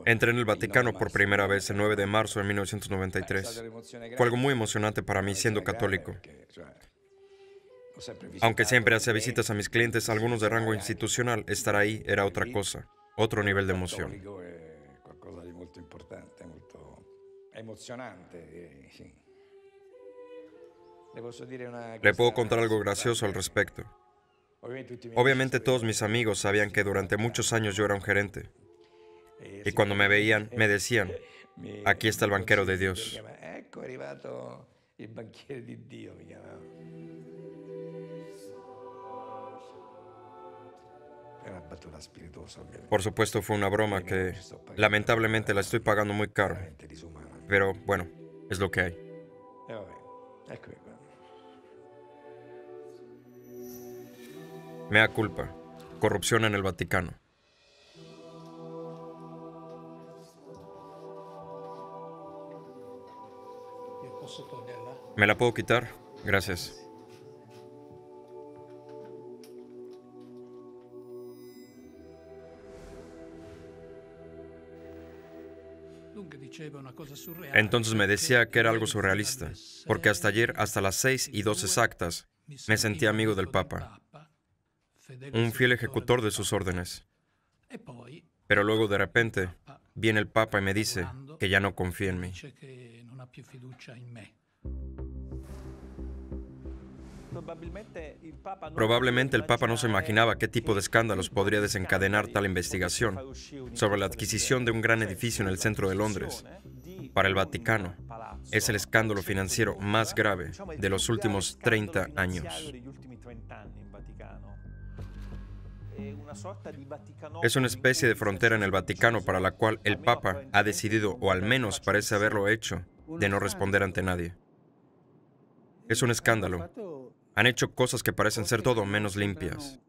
Entré en el Vaticano por primera vez el 9 de marzo de 1993. Fue algo muy emocionante para mí siendo católico. Aunque siempre hacía visitas a mis clientes, algunos de rango institucional, estar ahí era otra cosa, otro nivel de emoción. Le puedo contar algo gracioso al respecto. Obviamente todos mis amigos sabían que durante muchos años yo era un gerente. Y cuando me veían, me decían, aquí está el banquero de Dios. Por supuesto fue una broma que lamentablemente la estoy pagando muy caro. Pero bueno, es lo que hay. Mea culpa. Corrupción en el Vaticano. ¿Me la puedo quitar? Gracias. Entonces me decía que era algo surrealista, porque hasta ayer, hasta las 6:02 exactas, me sentía amigo del Papa, un fiel ejecutor de sus órdenes. Pero luego de repente, viene el Papa y me dice que ya no confía en mí. Probablemente el Papa no se imaginaba qué tipo de escándalos podría desencadenar tal investigación sobre la adquisición de un gran edificio en el centro de Londres. Para el Vaticano, es el escándalo financiero más grave de los últimos 30 años. Es una especie de frontera en el Vaticano para la cual el Papa ha decidido, o al menos parece haberlo hecho, de no responder ante nadie. Es un escándalo. Han hecho cosas que parecen ser todo menos limpias.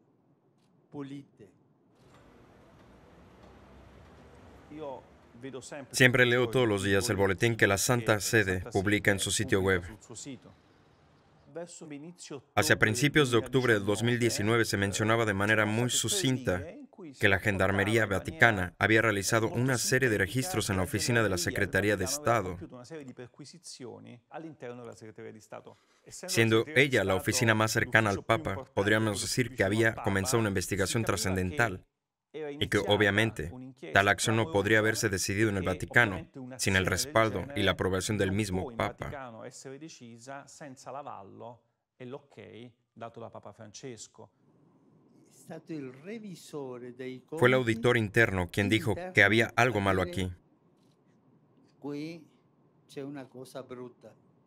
Siempre leo todos los días el boletín que la Santa Sede publica en su sitio web. Hacia principios de octubre de 2019 se mencionaba de manera muy sucinta que la Gendarmería Vaticana había realizado una serie de registros en la oficina de la Secretaría de Estado, siendo ella la oficina más cercana al Papa. Podríamos decir que había comenzado una investigación trascendental y que obviamente tal acción no podría haberse decidido en el Vaticano sin el respaldo y la aprobación del mismo Papa. Fue el auditor interno quien dijo que había algo malo aquí.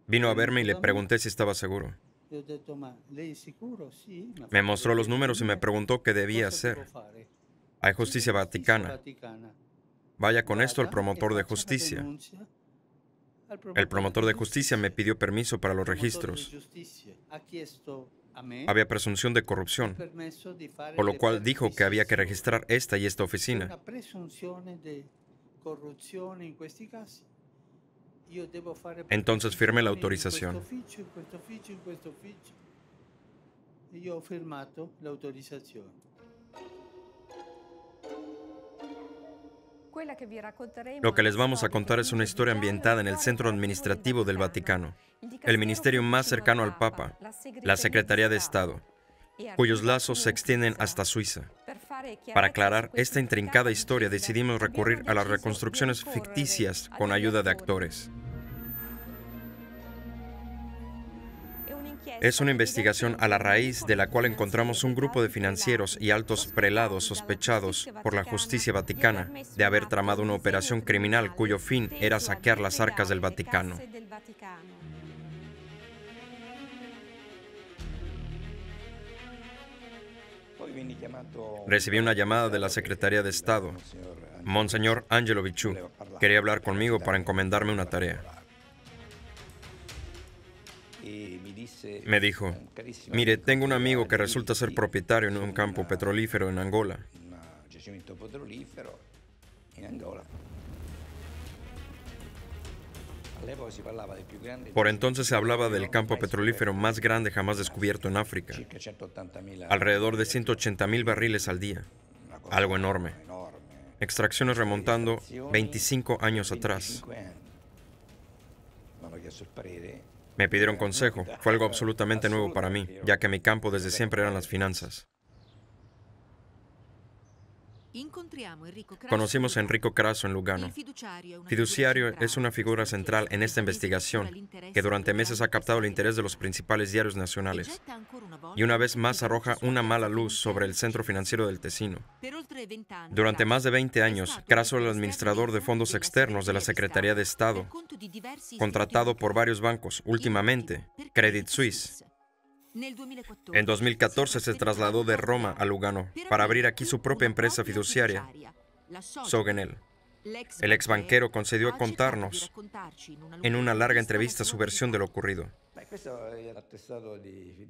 Vino a verme y le pregunté si estaba seguro. Me mostró los números y me preguntó qué debía hacer. Hay justicia vaticana. Vaya con esto al promotor de justicia. El promotor de justicia me pidió permiso para los registros. Había presunción de corrupción, por lo cual dijo que había que registrar esta y esta oficina. Entonces firmé la autorización. Lo que les vamos a contar es una historia ambientada en el centro administrativo del Vaticano, el ministerio más cercano al Papa, la Secretaría de Estado, cuyos lazos se extienden hasta Suiza. Para aclarar esta intrincada historia decidimos recurrir a las reconstrucciones ficticias con ayuda de actores. Es una investigación a la raíz de la cual encontramos un grupo de financieros y altos prelados sospechados por la justicia vaticana de haber tramado una operación criminal cuyo fin era saquear las arcas del Vaticano. Recibí una llamada de la Secretaría de Estado. Monseñor Angelo Bichu quería hablar conmigo para encomendarme una tarea. Me dijo, mire, tengo un amigo que resulta ser propietario en un campo petrolífero en Angola. Por entonces se hablaba del campo petrolífero más grande jamás descubierto en África. Alrededor de 180.000 barriles al día. Algo enorme. extracciones remontando 25 años atrás. Me pidieron consejo. Fue algo absolutamente nuevo para mí, ya que mi campo desde siempre eran las finanzas. Conocimos a Enrico Crasso en Lugano. Fiduciario es una figura central en esta investigación que durante meses ha captado el interés de los principales diarios nacionales y una vez más arroja una mala luz sobre el centro financiero del Tesino. Durante más de 20 años, Crasso era el administrador de fondos externos de la Secretaría de Estado, contratado por varios bancos, últimamente Credit Suisse. En 2014 se trasladó de Roma a Lugano para abrir aquí su propia empresa fiduciaria, Sogenel. El ex banquero concedió contarnos en una larga entrevista su versión de lo ocurrido.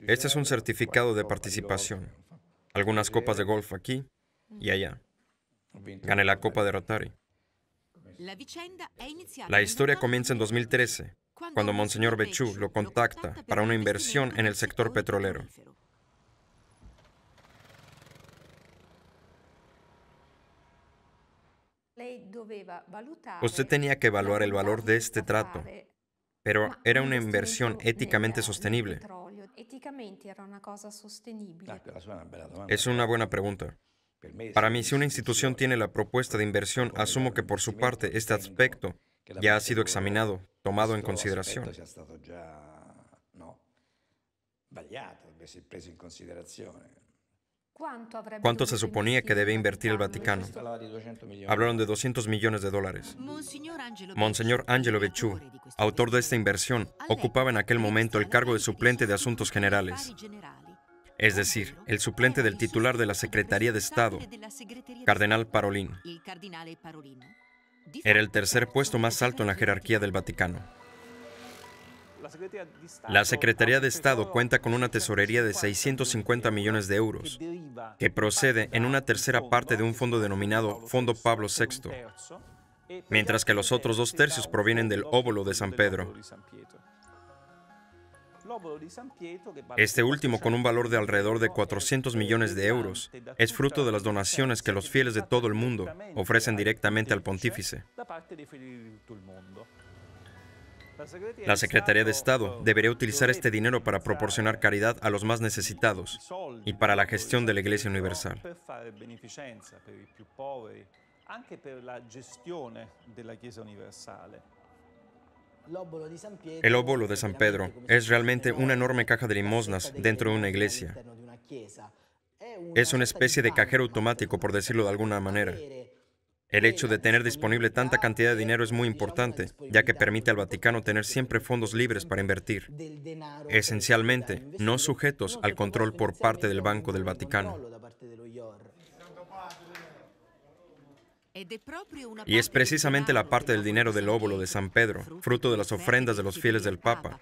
Este es un certificado de participación. Algunas copas de golf aquí y allá. Gané la Copa de Rotary. La historia comienza en 2013. Cuando Monseñor Béchu lo contacta para una inversión en el sector petrolero. Usted tenía que evaluar el valor de este trato, pero era una inversión éticamente sostenible. Es una buena pregunta. Para mí, si una institución tiene la propuesta de inversión, asumo que por su parte este aspecto ya ha sido examinado, tomado en consideración. ¿Cuánto se suponía que debe invertir el Vaticano? Hablaron de $200 millones. Monseñor Angelo Béchu, autor de esta inversión, ocupaba en aquel momento el cargo de suplente de Asuntos Generales, es decir, el suplente del titular de la Secretaría de Estado, Cardenal Parolin. Era el tercer puesto más alto en la jerarquía del Vaticano. La Secretaría de Estado cuenta con una tesorería de 650 millones de euros, que procede en una tercera parte de un fondo denominado Fondo Pablo VI, mientras que los otros 2/3 provienen del óbolo de San Pedro. Este último, con un valor de alrededor de 400 millones de euros, es fruto de las donaciones que los fieles de todo el mundo ofrecen directamente al pontífice. La Secretaría de Estado debería utilizar este dinero para proporcionar caridad a los más necesitados y para la gestión de la Iglesia Universal. El óbolo de San Pedro es realmente una enorme caja de limosnas dentro de una iglesia. Es una especie de cajero automático, por decirlo de alguna manera. El hecho de tener disponible tanta cantidad de dinero es muy importante, ya que permite al Vaticano tener siempre fondos libres para invertir, esencialmente no sujetos al control por parte del Banco del Vaticano. Y es precisamente la parte del dinero del óbolo de San Pedro, fruto de las ofrendas de los fieles del Papa,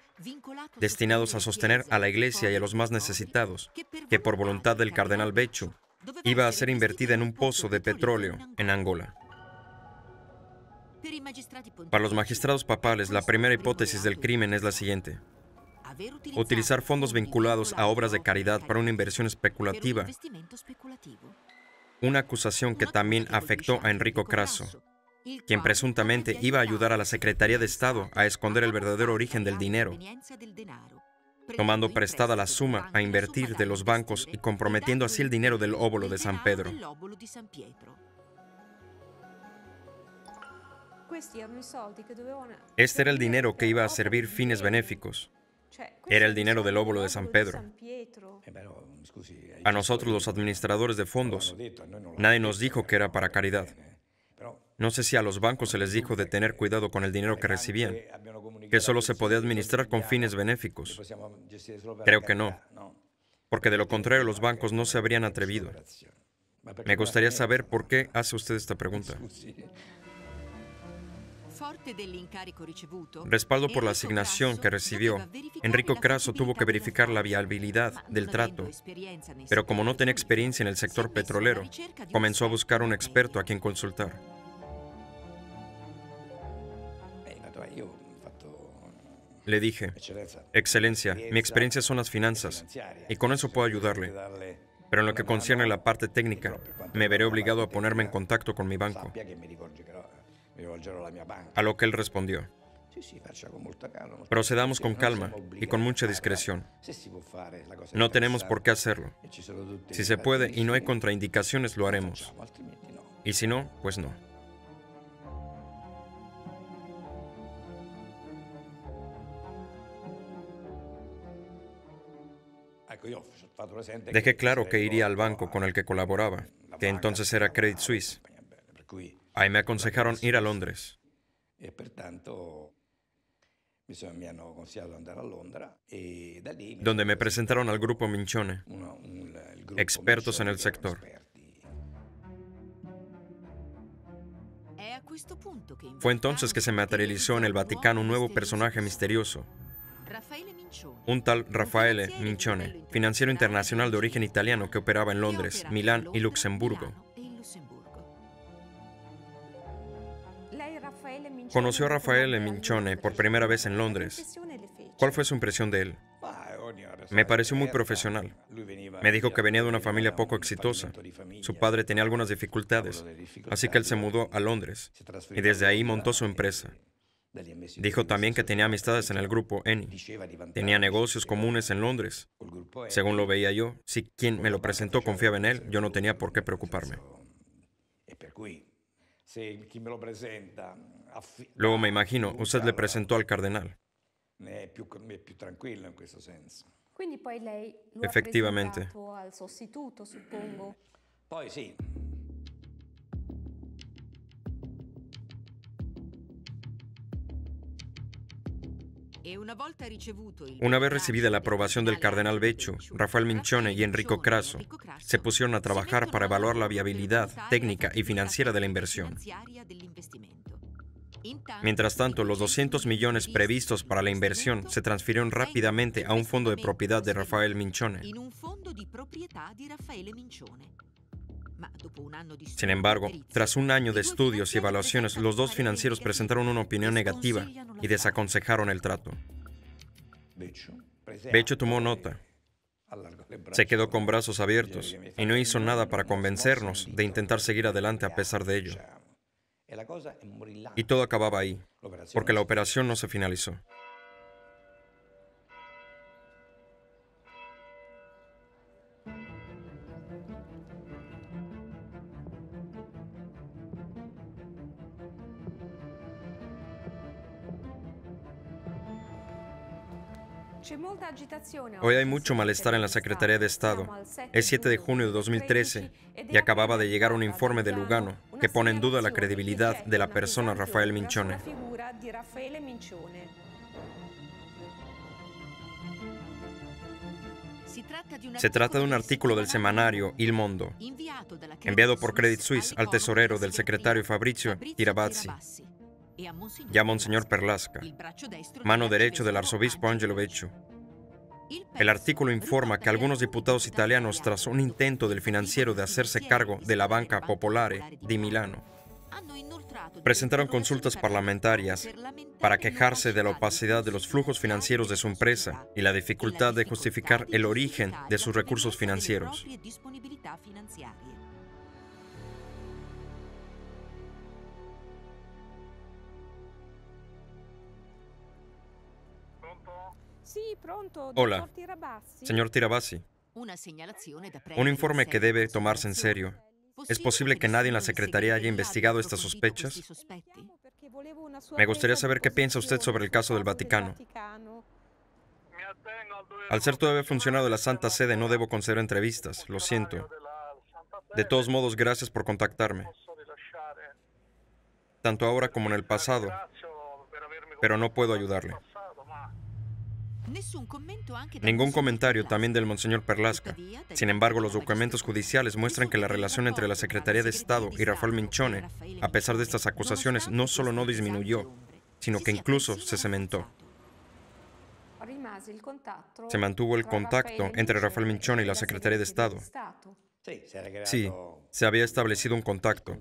destinados a sostener a la Iglesia y a los más necesitados, que por voluntad del cardenal Béchu, iba a ser invertida en un pozo de petróleo en Angola. Para los magistrados papales, la primera hipótesis del crimen es la siguiente: utilizar fondos vinculados a obras de caridad para una inversión especulativa. Una acusación que también afectó a Enrico Crasso, quien presuntamente iba a ayudar a la Secretaría de Estado a esconder el verdadero origen del dinero, tomando prestada la suma a invertir de los bancos y comprometiendo así el dinero del óbolo de San Pedro. Este era el dinero que iba a servir fines benéficos. Era el dinero del óbolo de San Pedro. A nosotros, los administradores de fondos, nadie nos dijo que era para caridad. No sé si a los bancos se les dijo de tener cuidado con el dinero que recibían, que solo se podía administrar con fines benéficos. Creo que no, porque de lo contrario los bancos no se habrían atrevido. Me gustaría saber por qué hace usted esta pregunta. Respaldo por la asignación que recibió, Enrico Crasso tuvo que verificar la viabilidad del trato, pero como no tenía experiencia en el sector petrolero, comenzó a buscar un experto a quien consultar. Le dije: Excelencia, mi experiencia son las finanzas, y con eso puedo ayudarle. Pero en lo que concierne a la parte técnica, me veré obligado a ponerme en contacto con mi banco. A lo que él respondió: procedamos con calma y con mucha discreción. No tenemos por qué hacerlo. Si se puede y no hay contraindicaciones, lo haremos. Y si no, pues no. Dejé claro que iría al banco con el que colaboraba, que entonces era Credit Suisse. Ahí me aconsejaron ir a Londres, donde me presentaron al grupo Mincione, expertos en el sector. Fue entonces que se materializó en el Vaticano un nuevo personaje misterioso, un tal Raffaele Mincione, financiero internacional de origen italiano que operaba en Londres, Milán y Luxemburgo. Conoció a Raffaele Mincione por primera vez en Londres. ¿Cuál fue su impresión de él? Me pareció muy profesional. Me dijo que venía de una familia poco exitosa. Su padre tenía algunas dificultades, así que él se mudó a Londres y desde ahí montó su empresa. Dijo también que tenía amistades en el grupo Eni. Tenía negocios comunes en Londres. Según lo veía yo, si quien me lo presentó confiaba en él, yo no tenía por qué preocuparme. Luego me imagino, usted le presentó al cardenal. Efectivamente. Una vez recibida la aprobación del cardenal Becciu, Rafael Mincione y Enrico Crasso se pusieron a trabajar para evaluar la viabilidad técnica y financiera de la inversión. Mientras tanto, los 200 millones previstos para la inversión se transfirieron rápidamente a un fondo de propiedad de Rafael Mincione. Sin embargo, tras un año de estudios y evaluaciones, los dos financieros presentaron una opinión negativa y desaconsejaron el trato. Becciu tomó nota. Se quedó con brazos abiertos y no hizo nada para convencernos de intentar seguir adelante a pesar de ello. Y todo acababa ahí, porque la operación no se finalizó. Hoy hay mucho malestar en la Secretaría de Estado. Es 7 de junio de 2013 y acababa de llegar un informe de Lugano que pone en duda la credibilidad de la persona Rafael Mincione. Se trata de un artículo del semanario Il Mondo, enviado por Credit Suisse al tesorero del secretario Fabrizio Tirabassi y a Monseñor Perlasca, mano derecho del arzobispo Angelo Becciu. El artículo informa que algunos diputados italianos, tras un intento del financiero de hacerse cargo de la Banca Popolare di Milano, presentaron consultas parlamentarias para quejarse de la opacidad de los flujos financieros de su empresa y la dificultad de justificar el origen de sus recursos financieros. Hola, señor Tirabassi. Un informe que debe tomarse en serio. ¿Es posible que nadie en la Secretaría haya investigado estas sospechas? Me gustaría saber qué piensa usted sobre el caso del Vaticano. Al ser todavía funcionario de la Santa Sede, no debo conceder entrevistas, lo siento. De todos modos, gracias por contactarme. Tanto ahora como en el pasado, pero no puedo ayudarle. Ningún comentario también del Monseñor Perlasca. Sin embargo, los documentos judiciales muestran que la relación entre la Secretaría de Estado y Rafael Mincione, a pesar de estas acusaciones, no solo no disminuyó, sino que incluso se cementó. Se mantuvo el contacto entre Rafael Mincione y la Secretaría de Estado. Sí, se había establecido un contacto.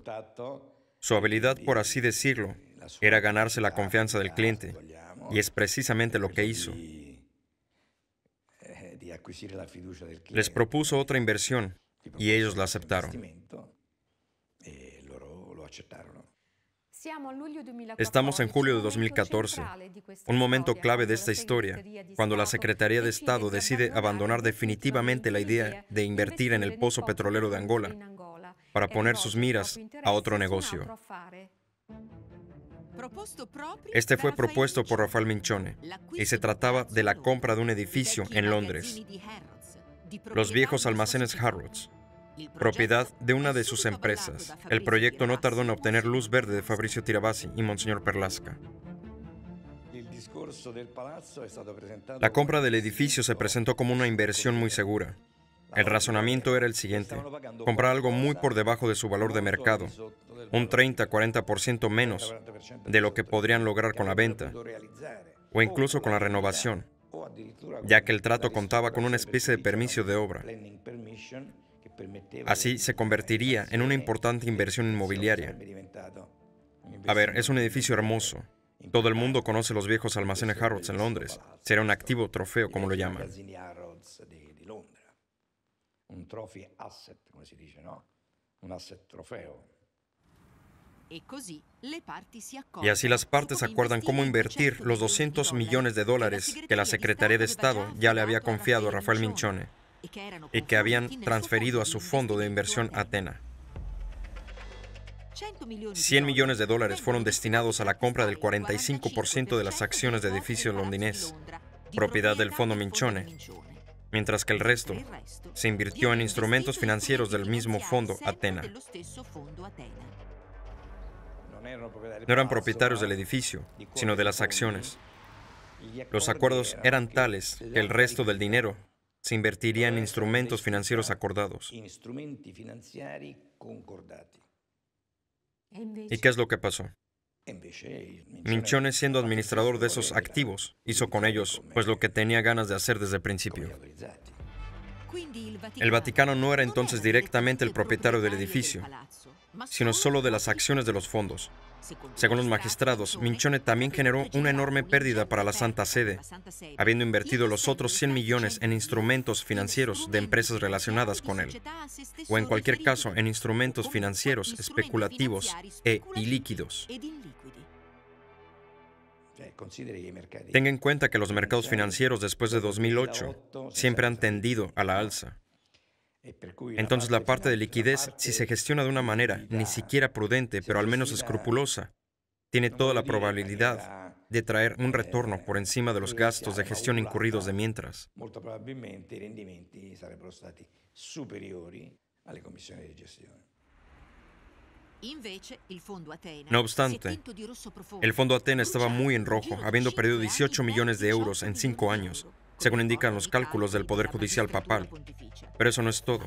Su habilidad, por así decirlo, era ganarse la confianza del cliente, y es precisamente lo que hizo. Les propuso otra inversión y ellos la aceptaron. Estamos en julio de 2014, un momento clave de esta historia, cuando la Secretaría de Estado decide abandonar definitivamente la idea de invertir en el pozo petrolero de Angola para poner sus miras a otro negocio. Este fue propuesto por Rafael Minchone y se trataba de la compra de un edificio en Londres, los viejos almacenes Harrods, propiedad de una de sus empresas. El proyecto no tardó en obtener luz verde de Fabrizio Tirabassi y Monseñor Perlasca. La compra del edificio se presentó como una inversión muy segura. El razonamiento era el siguiente: comprar algo muy por debajo de su valor de mercado, un 30-40% menos de lo que podrían lograr con la venta, o incluso con la renovación, ya que el trato contaba con una especie de permiso de obra. Así se convertiría en una importante inversión inmobiliaria. A ver, es un edificio hermoso. Todo el mundo conoce los viejos almacenes Harrods en Londres. Será un activo trofeo, como lo llaman. Y así las partes acuerdan cómo invertir los 200 millones de dólares que la Secretaría de Estado ya le había confiado a Rafael Minchone y que habían transferido a su fondo de inversión Athena. 100 millones de dólares fueron destinados a la compra del 45% de las acciones de edificio londinés, propiedad del fondo Minchone, mientras que el resto se invirtió en instrumentos financieros del mismo fondo Athena. No eran propietarios del edificio, sino de las acciones. Los acuerdos eran tales que el resto del dinero se invertiría en instrumentos financieros acordados. ¿Y qué es lo que pasó? Minchone, siendo administrador de esos activos, hizo con ellos pues lo que tenía ganas de hacer desde el principio. El Vaticano no era entonces directamente el propietario del edificio, sino solo de las acciones de los fondos. Según los magistrados, Minchone también generó una enorme pérdida para la Santa Sede, habiendo invertido los otros 100 millones en instrumentos financieros de empresas relacionadas con él, o en cualquier caso en instrumentos financieros especulativos e ilíquidos. Tenga en cuenta que los mercados financieros después de 2008 siempre han tendido a la alza. Entonces la parte de liquidez, si se gestiona de una manera ni siquiera prudente, pero al menos escrupulosa, tiene toda la probabilidad de traer un retorno por encima de los gastos de gestión incurridos de mientras. No obstante, el fondo Athena estaba muy en rojo, habiendo perdido 18 millones de euros en 5 años, según indican los cálculos del Poder Judicial Papal. Pero eso no es todo.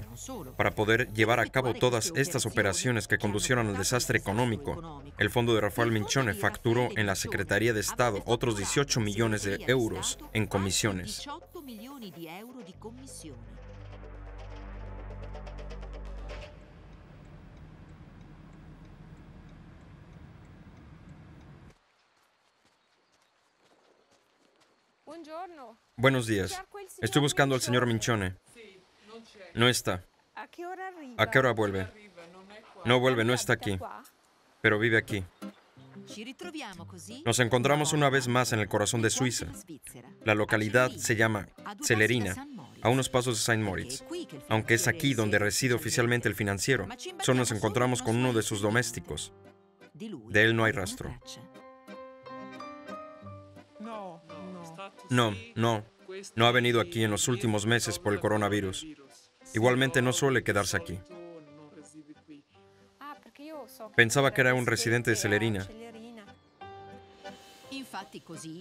Para poder llevar a cabo todas estas operaciones que conducieron al desastre económico, el fondo de Rafael Minchone facturó en la Secretaría de Estado otros 18 millones de euros en comisiones. Buenos días. Estoy buscando al señor Minchone. No está. ¿A qué hora vuelve? No vuelve, no está aquí, pero vive aquí. Nos encontramos una vez más en el corazón de Suiza. La localidad se llama Celerina, a unos pasos de Saint Moritz. Aunque es aquí donde reside oficialmente el financiero, solo nos encontramos con uno de sus domésticos. De él no hay rastro. No ha venido aquí en los últimos meses por el coronavirus. Igualmente no suele quedarse aquí. Pensaba que era un residente de Celerina.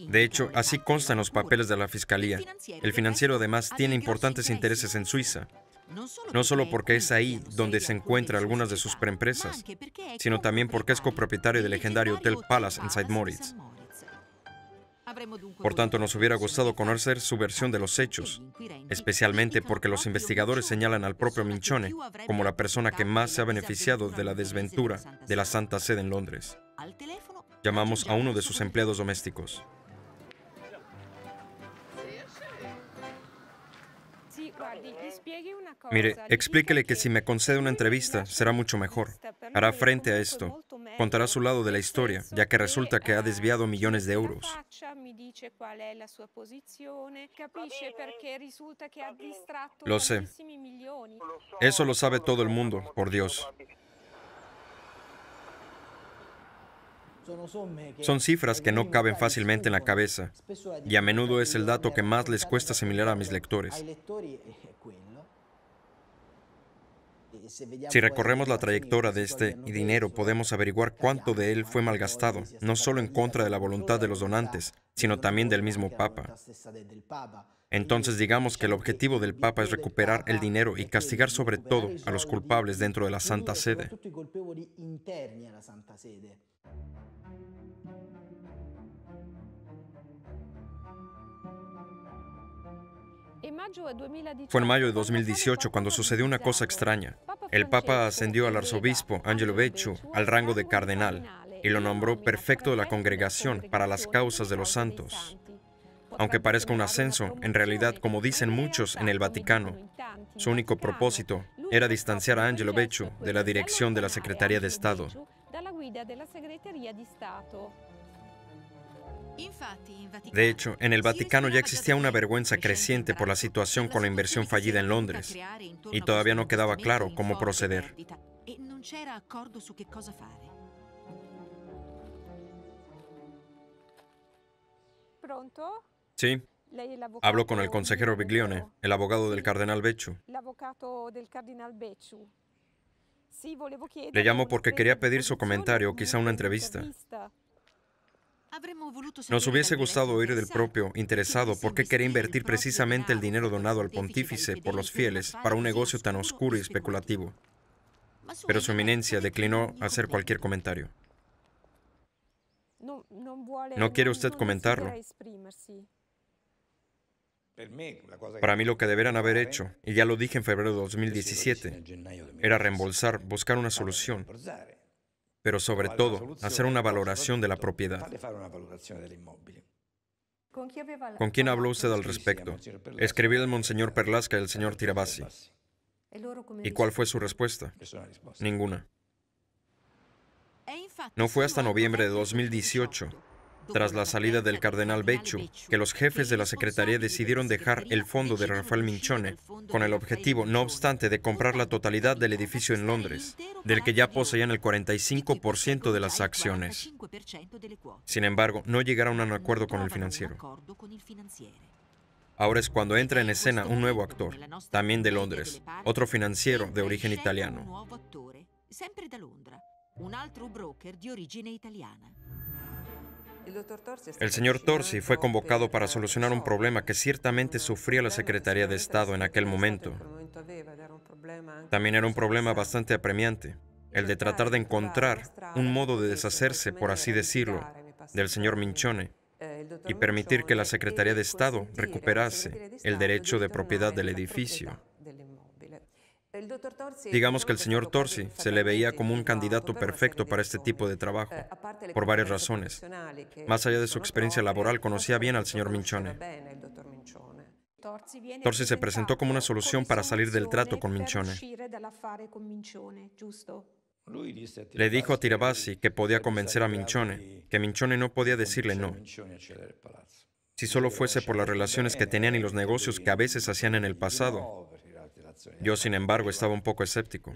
De hecho, así consta en los papeles de la Fiscalía. El financiero además tiene importantes intereses en Suiza, no solo porque es ahí donde se encuentran algunas de sus preempresas, sino también porque es copropietario del legendario Hotel Palace en Saint Moritz. Por tanto, nos hubiera gustado conocer su versión de los hechos, especialmente porque los investigadores señalan al propio Minchone como la persona que más se ha beneficiado de la desventura de la Santa Sede en Londres. Llamamos a uno de sus empleados domésticos. Mire, explíquele que si me concede una entrevista será mucho mejor. Hará frente a esto. Contará su lado de la historia, ya que resulta que ha desviado millones de euros. Lo sé. Eso lo sabe todo el mundo, por Dios. Son cifras que no caben fácilmente en la cabeza, y a menudo es el dato que más les cuesta asimilar a mis lectores. Si recorremos la trayectoria de este dinero, podemos averiguar cuánto de él fue malgastado, no solo en contra de la voluntad de los donantes, sino también del mismo Papa. Entonces digamos que el objetivo del Papa es recuperar el dinero y castigar sobre todo a los culpables dentro de la Santa Sede. Fue en mayo de 2018 cuando sucedió una cosa extraña. El Papa ascendió al arzobispo Angelo Becciu al rango de cardenal y lo nombró prefecto de la congregación para las causas de los santos. Aunque parezca un ascenso, en realidad, como dicen muchos en el Vaticano, su único propósito era distanciar a Angelo Becciu de la dirección de la Secretaría de Estado. De hecho, en el Vaticano ya existía una vergüenza creciente por la situación con la inversión fallida en Londres, y todavía no quedaba claro cómo proceder. Sí, hablo con el consejero Biglione, el abogado del cardenal Becciu. Le llamo porque quería pedir su comentario o quizá una entrevista. Nos hubiese gustado oír del propio interesado por qué quería invertir precisamente el dinero donado al pontífice por los fieles para un negocio tan oscuro y especulativo. Pero su eminencia declinó hacer cualquier comentario. ¿No quiere usted comentarlo? Para mí lo que deberían haber hecho, y ya lo dije en febrero de 2017, era reembolsar, buscar una solución, pero sobre todo, hacer una valoración de la propiedad. ¿Con quién habló usted al respecto? Escribí al monseñor Perlasca y al señor Tirabassi. ¿Y cuál fue su respuesta? Ninguna. No fue hasta noviembre de 2018, tras la salida del cardenal Becciu, que los jefes de la Secretaría decidieron dejar el fondo de Rafael Minchone, con el objetivo, no obstante, de comprar la totalidad del edificio en Londres, del que ya poseían el 45% de las acciones. Sin embargo, no llegaron a un acuerdo con el financiero. Ahora es cuando entra en escena un nuevo actor, también de Londres, otro financiero de origen italiano. El señor Torsi fue convocado para solucionar un problema que ciertamente sufría la Secretaría de Estado en aquel momento. También era un problema bastante apremiante, el de tratar de encontrar un modo de deshacerse, por así decirlo, del señor Minchone y permitir que la Secretaría de Estado recuperase el derecho de propiedad del edificio. Digamos que el señor Torsi se le veía como un candidato perfecto para este tipo de trabajo, por varias razones. Más allá de su experiencia laboral, conocía bien al señor Minchone. Torsi se presentó como una solución para salir del trato con Minchone. Le dijo a Tirabassi que podía convencer a Minchone, que Minchone no podía decirle no, si solo fuese por las relaciones que tenían y los negocios que a veces hacían en el pasado. Yo, sin embargo, estaba un poco escéptico.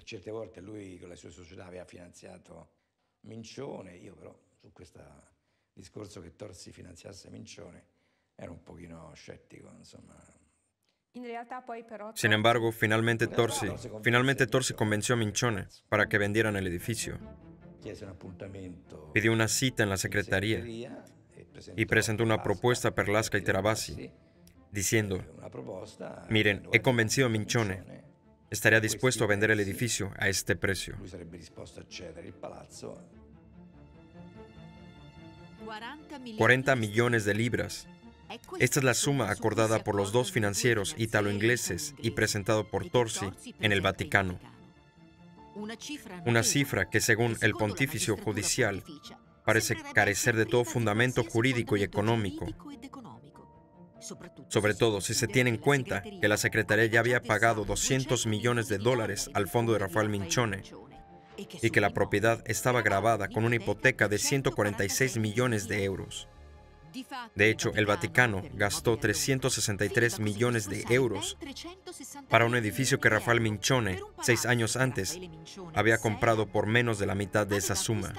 Sin embargo, finalmente Torsi convenció a Minchone para que vendieran el edificio. Pidió una cita en la secretaría y presentó una propuesta a Perlasca y Tirabassi, diciendo: miren, he convencido a Minchone, estaría dispuesto a vender el edificio a este precio. 40 millones de libras. Esta es la suma acordada por los dos financieros italo-ingleses y presentado por Torsi en el Vaticano. Una cifra que, según el Pontificio Judicial, parece carecer de todo fundamento jurídico y económico. sobre todo si se tiene en cuenta que la Secretaría ya había pagado $200 millones al fondo de Rafael Mincione y que la propiedad estaba gravada con una hipoteca de 146 millones de euros. De hecho, el Vaticano gastó 363 millones de euros para un edificio que Rafael Mincione, 6 años antes, había comprado por menos de la mitad de esa suma.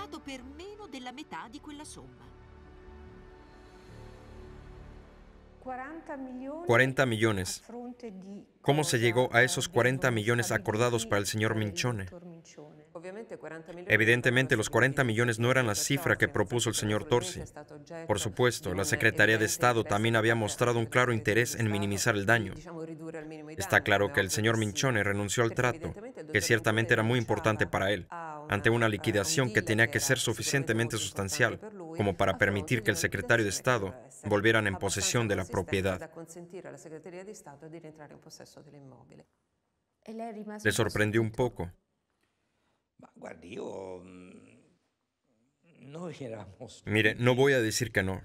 40 millones. ¿Cómo se llegó a esos 40 millones acordados para el señor Mincione? Evidentemente, los 40 millones no eran la cifra que propuso el señor Torsi. Por supuesto, la Secretaría de Estado también había mostrado un claro interés en minimizar el daño. Está claro que el señor Mincione renunció al trato, que ciertamente era muy importante para él, ante una liquidación que tenía que ser suficientemente sustancial como para permitir que el secretario de Estado volvieran en posesión de la propiedad. Le sorprendió un poco. Mire, no voy a decir que no,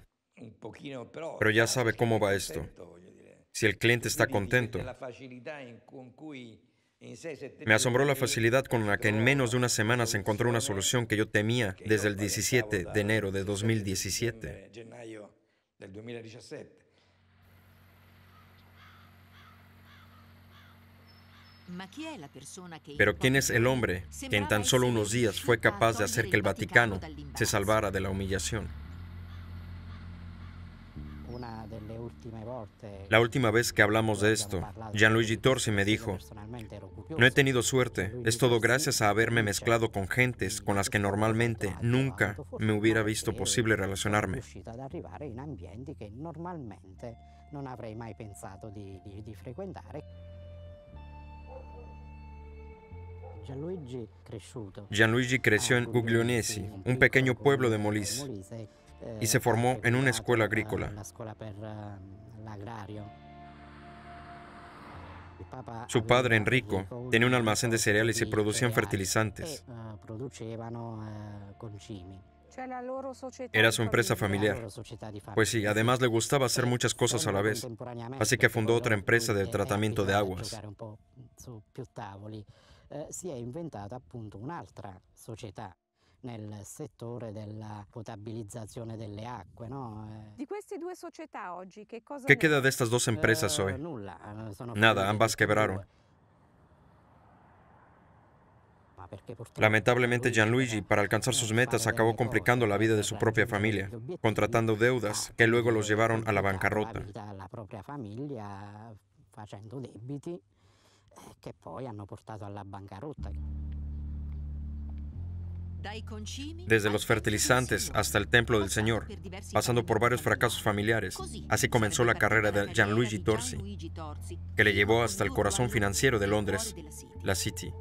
pero ya sabe cómo va esto. Si el cliente está contento. Me asombró la facilidad con la que en menos de una semana se encontró una solución que yo temía desde el 17 de enero de 2017. Pero ¿quién es el hombre que en tan solo unos días fue capaz de hacer que el Vaticano se salvara de la humillación? La última vez que hablamos de esto, Gianluigi Torsi me dijo: no he tenido suerte, es todo gracias a haberme mezclado con gentes con las que normalmente nunca me hubiera visto posible relacionarme. Gianluigi creció en Guglielmesi, un pequeño pueblo de Molise, y se formó en una escuela agrícola. Su padre, Enrico, tenía un almacén de cereales y producían fertilizantes. Era su empresa familiar. Pues sí, además le gustaba hacer muchas cosas a la vez, así que fundó otra empresa de tratamiento de aguas. Nel settore della potabilizzazione delle acque, no? Di queste due società oggi, che cosa ¿Qué queda de estas dos empresas hoy? Nada, ambas quebraron. Lamentablemente, Gianluigi, para alcanzar sus metas, acabó complicando la vida de su propia familia, contratando deudas que luego los llevaron a la bancarrota. Facendo debiti che poi hanno portato alla bancarotta. Desde los fertilizantes hasta el templo del Señor, pasando por varios fracasos familiares, así comenzó la carrera de Gianluigi Torsi, que le llevó hasta el corazón financiero de Londres, la City.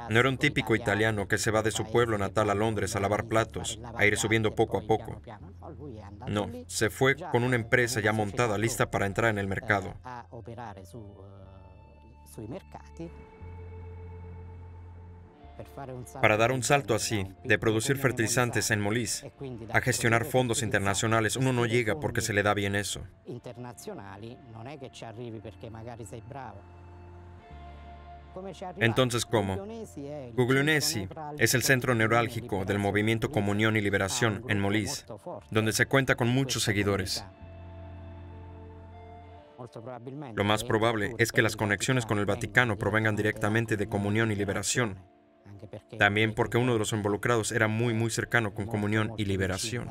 No era un típico italiano que se va de su pueblo natal a Londres a lavar platos, a ir subiendo poco a poco. No, se fue con una empresa ya montada, lista para entrar en el mercado. Para dar un salto así, de producir fertilizantes en Molise a gestionar fondos internacionales, uno no llega porque se le da bien eso. Entonces, ¿cómo? Guglielmesi es el centro neurálgico del movimiento Comunión y Liberación en Molise, donde se cuenta con muchos seguidores. Lo más probable es que las conexiones con el Vaticano provengan directamente de Comunión y Liberación. También porque uno de los involucrados era muy cercano con Comunión y Liberación.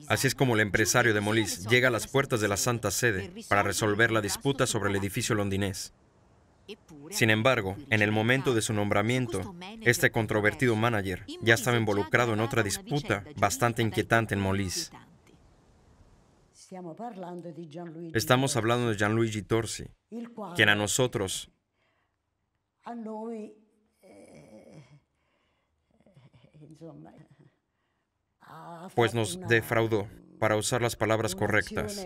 Así es como el empresario de Molise llega a las puertas de la Santa Sede para resolver la disputa sobre el edificio londinés. Sin embargo, en el momento de su nombramiento, este controvertido manager ya estaba involucrado en otra disputa bastante inquietante en Molise. Estamos hablando de Gianluigi Torsi, quien a nosotros pues nos defraudó, para usar las palabras correctas.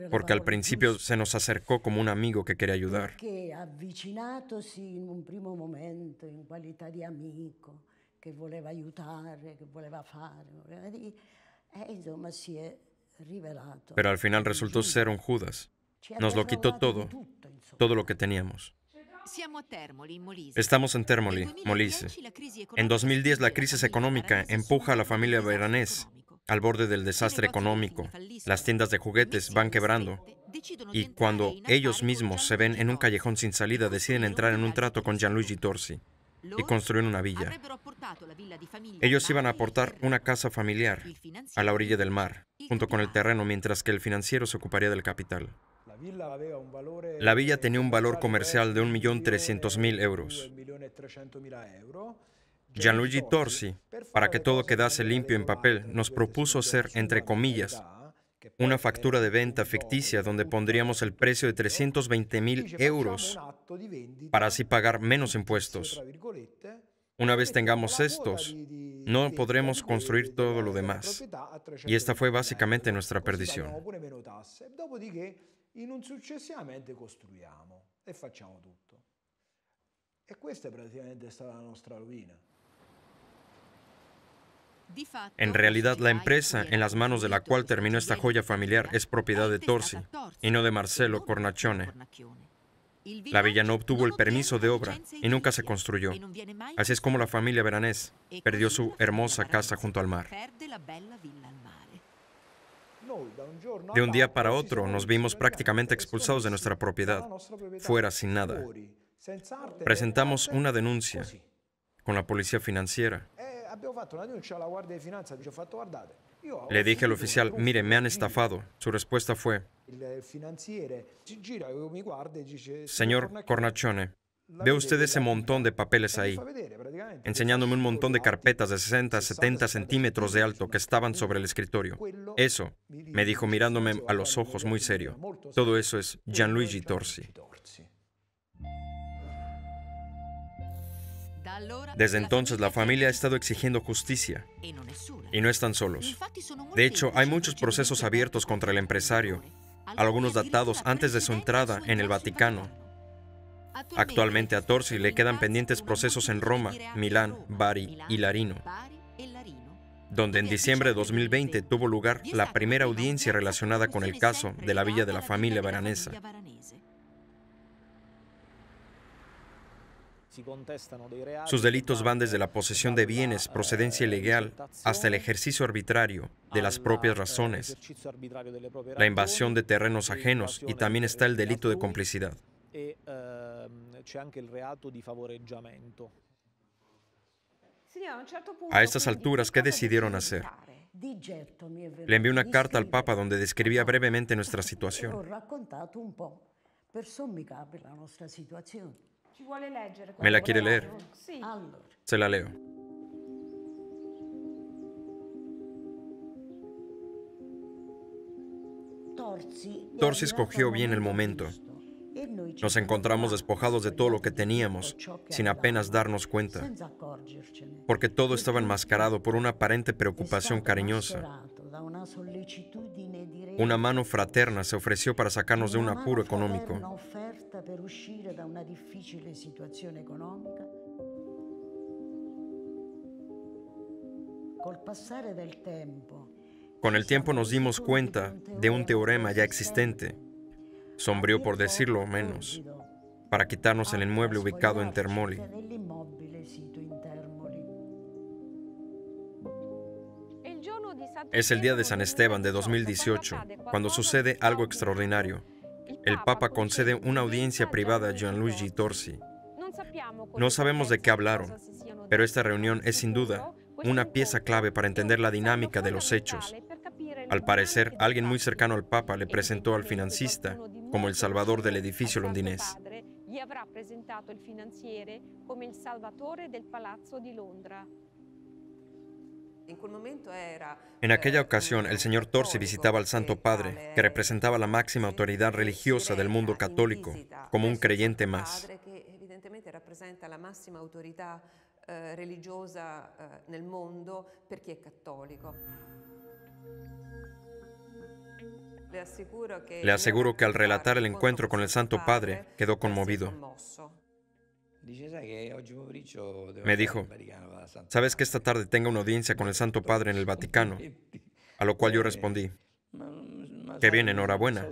porque al principio se nos acercó como un amigo que quería ayudar. Perché avvicinatosi in un primo momento in qualità di amico, che voleva aiutare, che voleva fare, insomma si è rivelato. Pero al final resultó ser un Judas. Nos lo quitó todo, todo lo que teníamos. Estamos en Termoli, Molise. En 2010 la crisis económica empuja a la familia Veranés al borde del desastre económico. Las tiendas de juguetes van quebrando. Y cuando ellos mismos se ven en un callejón sin salida, deciden entrar en un trato con Gianluigi Torsi y construir una villa. Ellos iban a aportar una casa familiar a la orilla del mar, junto con el terreno, mientras que el financiero se ocuparía del capital. La villa tenía un valor comercial de 1.300.000 euros. Gianluigi Torsi, para que todo quedase limpio en papel, nos propuso hacer, entre comillas, una factura de venta ficticia donde pondríamos el precio de 320.000 euros para así pagar menos impuestos. Una vez tengamos estos, no podremos construir todo lo demás. Y esta fue básicamente nuestra perdición. Successivamente costruiamo e facciamo tutto. E questa praticamente è stata la nostra rovina. En realidad, la empresa en las manos de la cual terminó esta joya familiar es propiedad de Torsi y no de Marcello Cornaccione. La villa no obtuvo el permiso de obra y nunca se construyó. Así es como la familia Veranés perdió su hermosa casa junto al mar. De un día para otro nos vimos prácticamente expulsados de nuestra propiedad, fuera sin nada. Presentamos una denuncia con la policía financiera. Le dije al oficial, mire, me han estafado. Su respuesta fue, señor Cornaccione, ¿ve usted ese montón de papeles ahí? Enseñándome un montón de carpetas de 60 a 70 centímetros de alto que estaban sobre el escritorio. Eso, me dijo mirándome a los ojos muy serio, todo eso es Gianluigi Torsi. Desde entonces la familia ha estado exigiendo justicia y no están solos. De hecho, hay muchos procesos abiertos contra el empresario, algunos datados antes de su entrada en el Vaticano. Actualmente a Torsi le quedan pendientes procesos en Roma, Milán, Bari y Larino, donde en diciembre de 2020 tuvo lugar la primera audiencia relacionada con el caso de la villa de la familia Veranesa. Sus delitos van desde la posesión de bienes, procedencia ilegal, hasta el ejercicio arbitrario de las propias razones, la invasión de terrenos ajenos y también está el delito de complicidad. A estas alturas, ¿qué decidieron hacer? Le envié una carta al Papa donde describía brevemente nuestra situación. ¿Me la quiere leer? Se la leo. Torsi escogió bien el momento. Nos encontramos despojados de todo lo que teníamos, sin apenas darnos cuenta, porque todo estaba enmascarado por una aparente preocupación cariñosa. Una mano fraterna se ofreció para sacarnos de un apuro económico. Con el tiempo nos dimos cuenta de un teorema ya existente, sombrío por decirlo menos, para quitarnos el inmueble ubicado en Termoli. Es el día de San Esteban de 2018, cuando sucede algo extraordinario. El Papa concede una audiencia privada a Gianluigi Torsi. No sabemos de qué hablaron, pero esta reunión es sin duda una pieza clave para entender la dinámica de los hechos. Al parecer, alguien muy cercano al Papa le presentó al financista como el salvador del edificio londinés. En aquella ocasión, el señor Torsi visitaba al Santo Padre, que representaba la máxima autoridad religiosa del mundo católico, como un creyente más. Le aseguro que al relatar el encuentro con el Santo Padre, quedó conmovido. Me dijo, ¿sabes que esta tarde tenga una audiencia con el Santo Padre en el Vaticano? A lo cual yo respondí, qué bien, enhorabuena.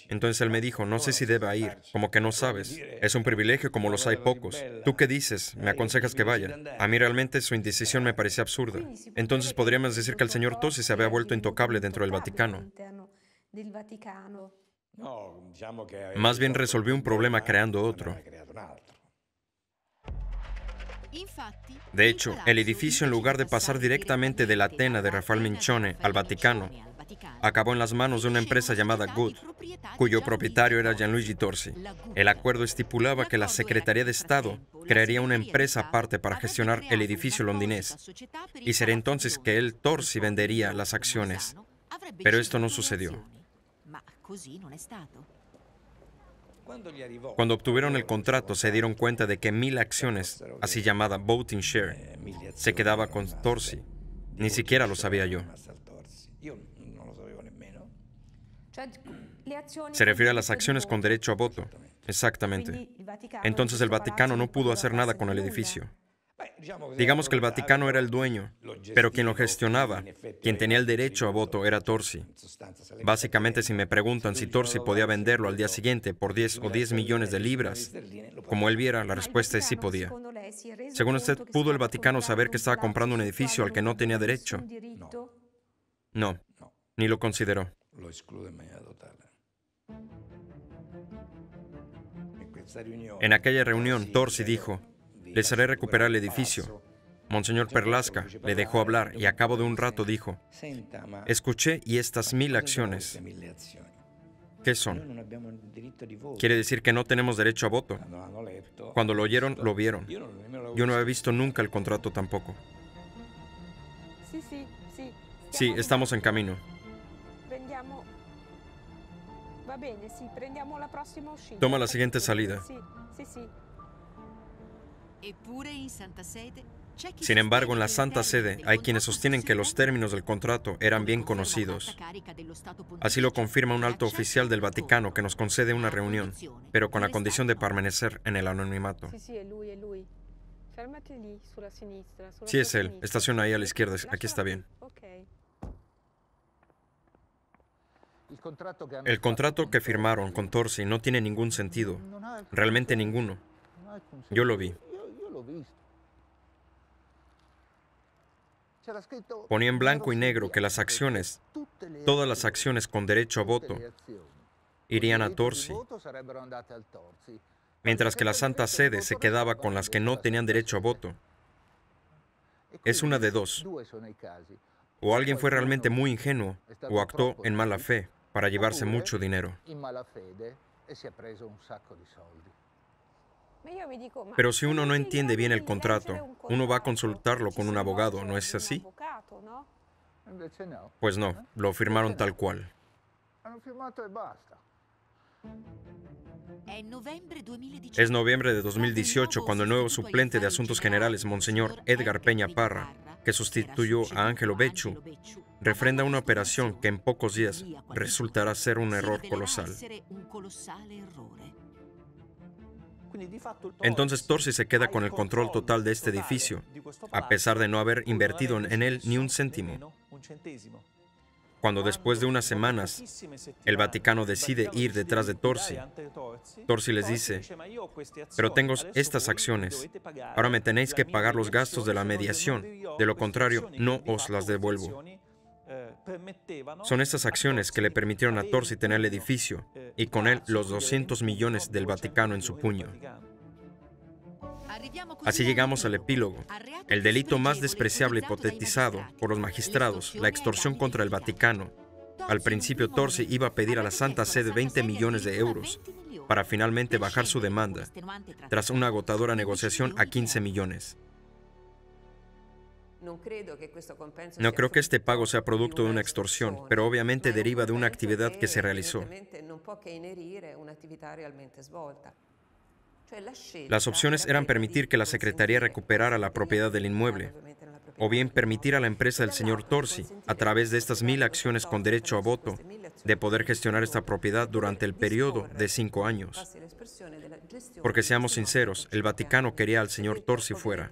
Entonces él me dijo, no sé si deba ir, como que no sabes. Es un privilegio como los hay pocos. ¿Tú qué dices? ¿Me aconsejas que vaya? A mí realmente su indecisión me parecía absurda. Entonces podríamos decir que el señor Tosi se había vuelto intocable dentro del Vaticano. Más bien resolvió un problema creando otro. De hecho, el edificio, en lugar de pasar directamente de la Atena de Rafael Mincione al Vaticano, acabó en las manos de una empresa llamada Good, cuyo propietario era Gianluigi Torsi. El acuerdo estipulaba que la Secretaría de Estado crearía una empresa aparte para gestionar el edificio londinés, y sería entonces que él, Torsi, vendería las acciones. Pero esto no sucedió. Cuando obtuvieron el contrato, se dieron cuenta de que 1000 acciones, así llamada voting share, se quedaba con Torsi. Ni siquiera lo sabía yo. Se refiere a las acciones con derecho a voto. Exactamente. Entonces el Vaticano no pudo hacer nada con el edificio. Digamos que el Vaticano era el dueño, pero quien lo gestionaba, quien tenía el derecho a voto, era Torsi. Básicamente, si me preguntan si Torsi podía venderlo al día siguiente por 10 o 10 millones de libras, como él viera, la respuesta es sí podía. Según usted, ¿pudo el Vaticano saber que estaba comprando un edificio al que no tenía derecho? No, ni lo consideró. En aquella reunión, Torsi dijo, les haré recuperar el edificio. Monseñor Perlasca le dejó hablar y a cabo de un rato dijo, escuché y estas 1000 acciones, ¿qué son? Quiere decir que no tenemos derecho a voto. Cuando lo oyeron, lo vieron. Yo no había visto nunca el contrato tampoco. Sí, estamos en camino. Toma la siguiente salida. Sin embargo, en la Santa Sede hay quienes sostienen que los términos del contrato eran bien conocidos. Así lo confirma un alto oficial del Vaticano que nos concede una reunión, pero con la condición de permanecer en el anonimato. Sí, es él. Estaciona ahí a la izquierda. Aquí está bien. El contrato que firmaron con Torsi no tiene ningún sentido. Realmente ninguno. Yo lo vi. Ponía en blanco y negro que las acciones, todas las acciones con derecho a voto, irían a Torsi, mientras que la Santa Sede se quedaba con las que no tenían derecho a voto. Es una de dos. O alguien fue realmente muy ingenuo, o actuó en mala fe para llevarse mucho dinero. Pero si uno no entiende bien el contrato, uno va a consultarlo con un abogado, ¿no es así? Pues no, lo firmaron tal cual. Es noviembre de 2018 cuando el nuevo suplente de Asuntos Generales, Monseñor Edgar Peña Parra, que sustituyó a Angelo Becciu, refrenda una operación que en pocos días resultará ser un error colosal. Entonces Torsi se queda con el control total de este edificio, a pesar de no haber invertido en él ni un céntimo. Cuando después de unas semanas el Vaticano decide ir detrás de Torsi, Torsi les dice, pero tengo estas acciones, ahora me tenéis que pagar los gastos de la mediación, de lo contrario no os las devuelvo. Son estas acciones que le permitieron a Torsi tener el edificio y con él los 200 millones del Vaticano en su puño. Así llegamos al epílogo, el delito más despreciable hipotetizado por los magistrados, la extorsión contra el Vaticano. Al principio Torsi iba a pedir a la Santa Sede 20 millones de euros para finalmente bajar su demanda, tras una agotadora negociación a 15 millones. No creo que este pago sea producto de una extorsión, pero obviamente deriva de una actividad que se realizó. Las opciones eran permitir que la Secretaría recuperara la propiedad del inmueble, o bien permitir a la empresa del señor Torsi, a través de estas 1000 acciones con derecho a voto, de poder gestionar esta propiedad durante el periodo de 5 años. Porque seamos sinceros, el Vaticano quería al señor Torsi fuera.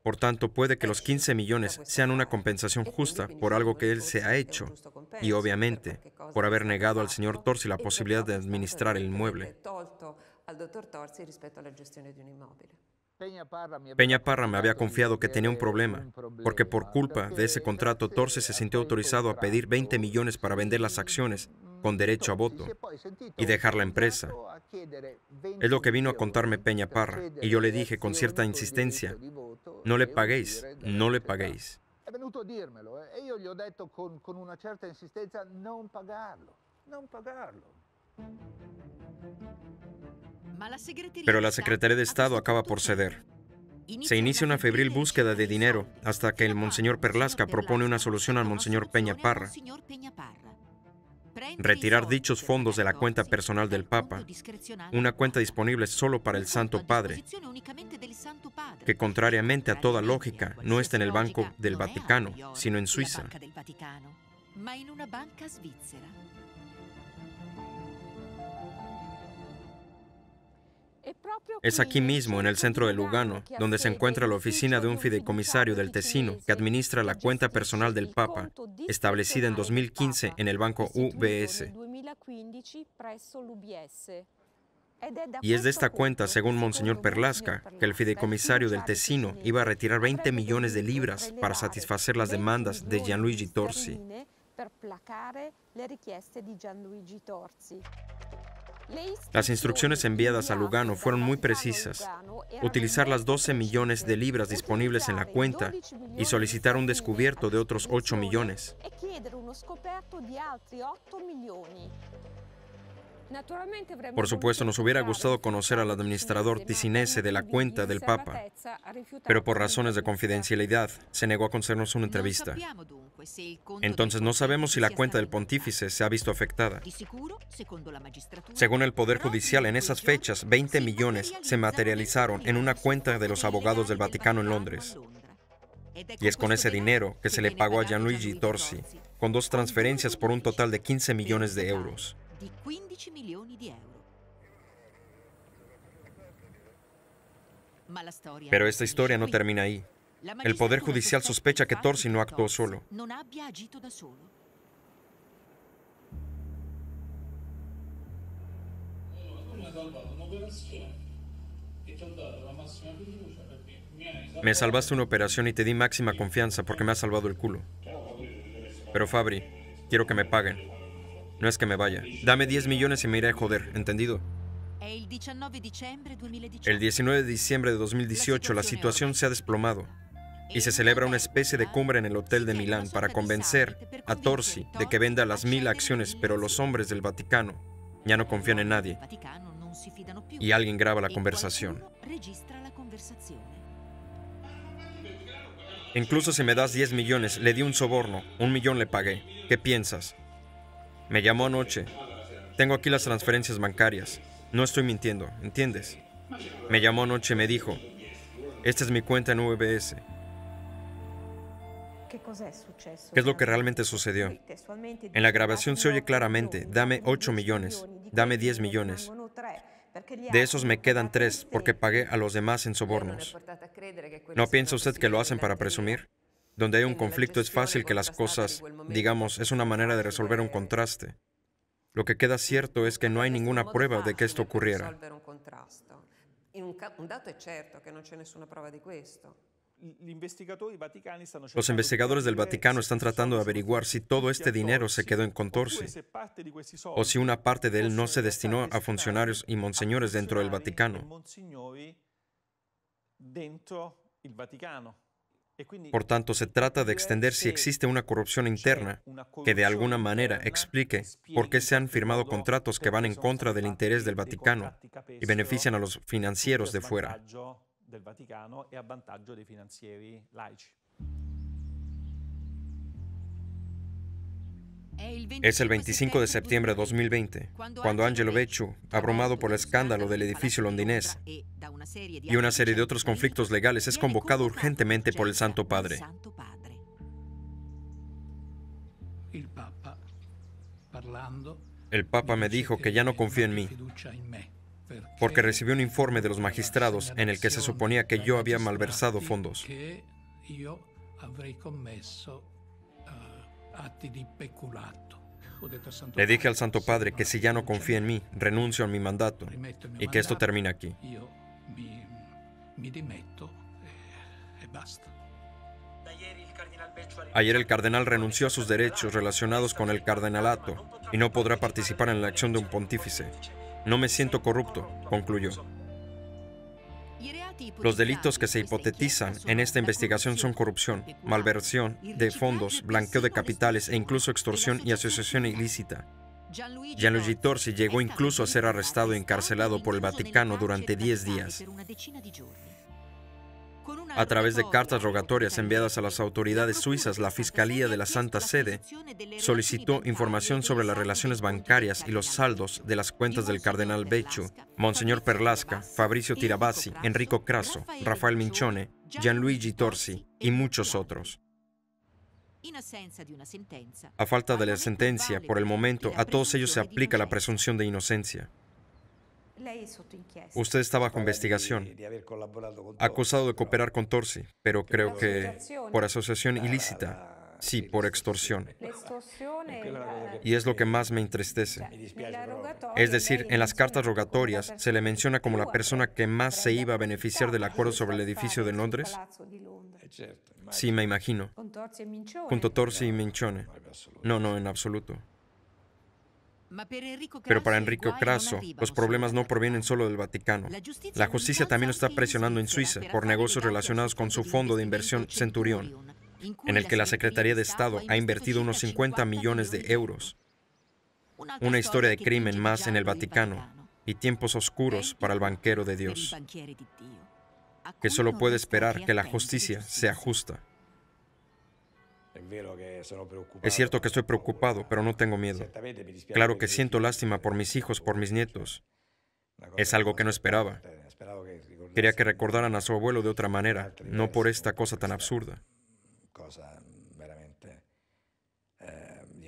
Por tanto, puede que los 15 millones sean una compensación justa por algo que él se ha hecho y, obviamente, por haber negado al señor Torsi la posibilidad de administrar el inmueble. Peña Parra me había confiado que tenía un problema, porque por culpa de ese contrato Torsi se sintió autorizado a pedir 20 millones para vender las acciones con derecho a voto y dejar la empresa. Es lo que vino a contarme Peña Parra, y yo le dije con cierta insistencia, no le paguéis, no le paguéis. È venuto a dirmelo e io gli ho detto con una certa insistenza non pagarlo, non pagarlo. Pero la Secretaría de Estado acaba por ceder. Se inicia una febril búsqueda de dinero hasta que el Monseñor Perlasca propone una solución al Monseñor Peña Parra. Retirar dichos fondos de la cuenta personal del Papa, una cuenta disponible solo para el Santo Padre, que contrariamente a toda lógica no está en el Banco del Vaticano, sino en Suiza. Es aquí mismo, en el centro de Lugano, donde se encuentra la oficina de un fideicomisario del Tesino que administra la cuenta personal del Papa, establecida en 2015 en el banco UBS. Y es de esta cuenta, según Monseñor Perlasca, que el fideicomisario del Tesino iba a retirar 20 millones de libras para satisfacer las demandas de Gianluigi Torsi. Las instrucciones enviadas a Lugano fueron muy precisas. Utilizar las 12 millones de libras disponibles en la cuenta y solicitar un descubierto de otros 8 millones. Por supuesto, nos hubiera gustado conocer al administrador ticinese de la cuenta del Papa, pero por razones de confidencialidad se negó a concedernos una entrevista. Entonces no sabemos si la cuenta del pontífice se ha visto afectada. Según el Poder Judicial, en esas fechas, 20 millones se materializaron en una cuenta de los abogados del Vaticano en Londres. Y es con ese dinero que se le pagó a Gianluigi Torsi, con 2 transferencias por un total de 15 millones de euros. Pero esta historia no termina ahí. El Poder Judicial sospecha que Torsi no actuó solo. Me salvaste una operación y te di máxima confianza porque me has salvado el culo. Pero Fabri, quiero que me paguen. No es que me vaya. Dame 10 millones y me iré a joder, ¿entendido? El 19 de diciembre de 2018 la situación se ha desplomado y se celebra una especie de cumbre en el Hotel de Milán para convencer a Torsi de que venda las 1000 acciones, pero los hombres del Vaticano ya no confían en nadie. Y alguien graba la conversación. Incluso si me das 10 millones, le di un soborno, 1 millón le pagué. ¿Qué piensas? Me llamó anoche. Tengo aquí las transferencias bancarias. No estoy mintiendo, ¿entiendes? Me llamó anoche y me dijo, esta es mi cuenta en UBS. ¿Qué es lo que realmente sucedió? En la grabación se oye claramente, dame 8 millones, dame 10 millones. De esos me quedan 3 porque pagué a los demás en sobornos. ¿No piensa usted que lo hacen para presumir? Donde hay un conflicto es fácil que las cosas, digamos, es una manera de resolver un contraste. Lo que queda cierto es que no hay ninguna prueba de que esto ocurriera. Los investigadores del Vaticano están tratando de averiguar si todo este dinero se quedó en Contorsi o si una parte de él no se destinó a funcionarios y monseñores dentro del Vaticano. Por tanto, se trata de extender si existe una corrupción interna que de alguna manera explique por qué se han firmado contratos que van en contra del interés del Vaticano y benefician a los financieros de fuera. Es el 25 de septiembre de 2020, cuando Angelo Becciu, abrumado por el escándalo del edificio londinés y una serie de otros conflictos legales, es convocado urgentemente por el Santo Padre. El Papa me dijo que ya no confía en mí, porque recibió un informe de los magistrados en el que se suponía que yo había malversado fondos. Le dije al Santo Padre que si ya no confía en mí, renuncio a mi mandato y que esto termina aquí. Ayer el cardenal renunció a sus derechos relacionados con el cardenalato y no podrá participar en la acción de un pontífice. No me siento corrupto, concluyó. Los delitos que se hipotetizan en esta investigación son corrupción, malversión de fondos, blanqueo de capitales e incluso extorsión y asociación ilícita. Gianluigi Torsi llegó incluso a ser arrestado y encarcelado por el Vaticano durante 10 días. A través de cartas rogatorias enviadas a las autoridades suizas, la Fiscalía de la Santa Sede solicitó información sobre las relaciones bancarias y los saldos de las cuentas del cardenal Becciu, Monseñor Perlasca, Fabrizio Tirabassi, Enrico Crasso, Rafael Mincione, Gianluigi Torsi y muchos otros. A falta de la sentencia, por el momento, a todos ellos se aplica la presunción de inocencia. Usted está bajo investigación, acusado de cooperar con Torsi, pero creo que por asociación ilícita, sí, por extorsión. Y es lo que más me entristece. Es decir, en las cartas rogatorias se le menciona como la persona que más se iba a beneficiar del acuerdo sobre el edificio de Londres. Sí, me imagino. Junto a Torsi y Mincione. No, en absoluto. Pero para Enrico Crasso, los problemas no provienen solo del Vaticano. La justicia también lo está presionando en Suiza por negocios relacionados con su fondo de inversión Centurión, en el que la Secretaría de Estado ha invertido unos 50 millones de euros. Una historia de crimen más en el Vaticano y tiempos oscuros para el banquero de Dios, que solo puede esperar que la justicia sea justa. Es cierto que estoy preocupado, pero no tengo miedo. Claro que siento lástima por mis hijos, por mis nietos. Es algo que no esperaba. Quería que recordaran a su abuelo de otra manera, no por esta cosa tan absurda.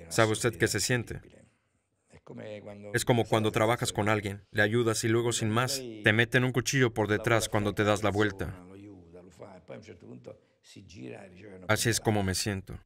¿Sabe usted qué se siente? Es como cuando trabajas con alguien, le ayudas y luego sin más te meten un cuchillo por detrás cuando te das la vuelta. Así es como me siento.